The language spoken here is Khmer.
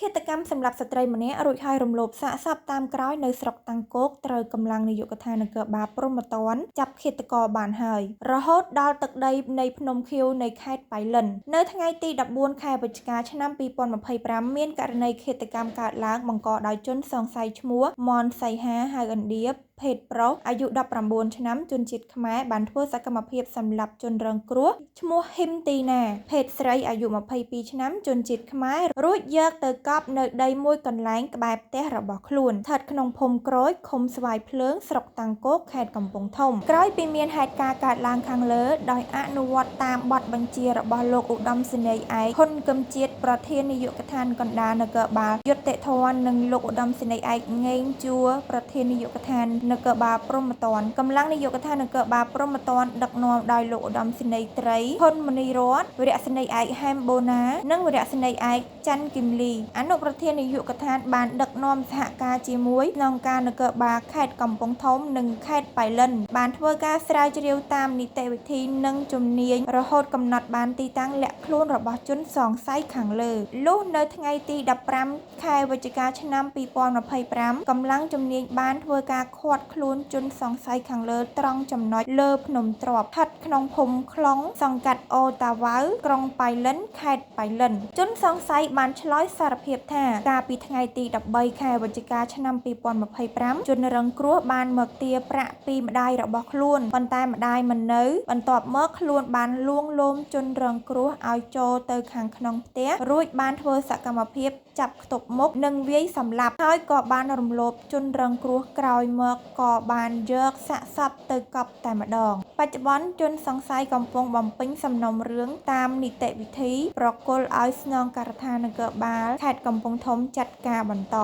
ឃាតកម្មសម្រាប់ស្ត្រីម្នាក់រួចហើយរំលោភសាកសពតាមក្រោយនៅស្រុកតាំងគោកត្រូវកម្លាំងនាយកដ្ឋាននគរបាលព្រហ្មទណ្ឌចាប់ឃាតករបានហើយរហូតដល់ទឹកដីនៃភ្នំខៀវនៃខេត្តប៉ៃលិននៅថ្ងៃទី14ខែវិច្ឆិកាឆ្នាំ2025មានករណីឃាតកម្មកើតឡើងបង្កដោយជនសង្ស័យឈ្មោះមនសីហាហៅឥណ្ឌាភេទប្រុសអាយុ19ឆ្នាំជនជាតិខ្មែរបានធ្វើសកម្មភាពសម្លាប់ជនរងគ្រោះឈ្មោះហ៊ីមទីណាភេទស្រីអាយុ22ឆ្នាំជនជាតិខ្មែររួចយកទៅកប់នៅដីមួយកន្លែងក្បែរផ្ទះរបស់ខ្លួនស្ថិតក្នុងភូមិក្រូចឃុំស្វាយភ្លើងស្រុកតាំងគោកខេត្តកំពង់ធំក្រោយពីមានហេតុការណ៍កើតឡើងខាងលើដោយអនុវត្តតាមបទបញ្ជារបស់លោកឧត្តមសេនីយ៍ឯកហ៊ុនគឹមជាតិប្រធាននាយកដ្ឋានកណ្ដាលនគរបាលយុត្តិធម៌និងលោកឧត្តមសេនីយ៍ឯកងេងជួរប្រធាននាយកដ្ឋាននគរបាលព្រហ្មទណ្ឌកម្លាំងនាយកដ្ឋាននគរបាលព្រហ្មទណ្ឌដឹកនាំដោយលោកឧត្តមសេនីយ៍ត្រីហ៊ុនមនីរតន៍វរសេនីយ៍ឯកហែមបូណានិងវរសេនីយ៍ឯកច័ន្ទគឹមលីអនុប្រធាននាយកដ្ឋានបានដឹកនាំសហការជាមួយស្នងការនគរបាលខេត្តកំពង់ធំនិងខេត្តប៉ៃលិនបានធ្វើការស្រាវជ្រាវតាមនីតិវិធីនិងជំនាញរហូតកំណត់បានទីតាំងលាក់ខ្លួនរបស់ជនសង្ស័យខាងលើលុះនៅថ្ងៃទី15ខែវិច្ឆិកាឆ្នាំ2025កម្លាំងជំនាញបានធ្វើការឃាត់ខ្លួនជនសង្ស័យខាងលើត្រង់ចំណុចលើភ្នំទ្រាប់ស្ថិតក្នុងភូមិខ្លុងសង្កាត់អូតាវ៉ៅក្រុងប៉ៃលិនខេត្តប៉ៃលិនជនសង្ស័យបានឆ្លើយសារភាពថាកាលពីថ្ងៃទី13ខែវិច្ឆិកាឆ្នាំ2025ជនរងគ្រោះបានមកទារប្រាក់ពីម្ដាយរបស់ខ្លួនប៉ុន្តែម្ដាយមិននៅបន្ទាប់មកខ្លួនបានលួងលោមជនរងគ្រោះឲ្យចូលទៅខាងក្នុងផ្ទះរួចបានធ្វើសកម្មភាពចាប់ខ្ទប់មុខនិងវាយសម្លាប់ហើយក៏បានរំលោភជនរងគ្រោះក្រោយមកក៏បានយកសាកសពទៅកប់តែម្ដងបច្ចុប្បន្នជនសង្ស័យកំពុងបំពេញសំណុំរឿងតាមនីតិវិធីប្រគល់ឲ្យស្នងការដ្ឋាននគរបាលខេត្តកំពង់ធំចាត់ការបន្ត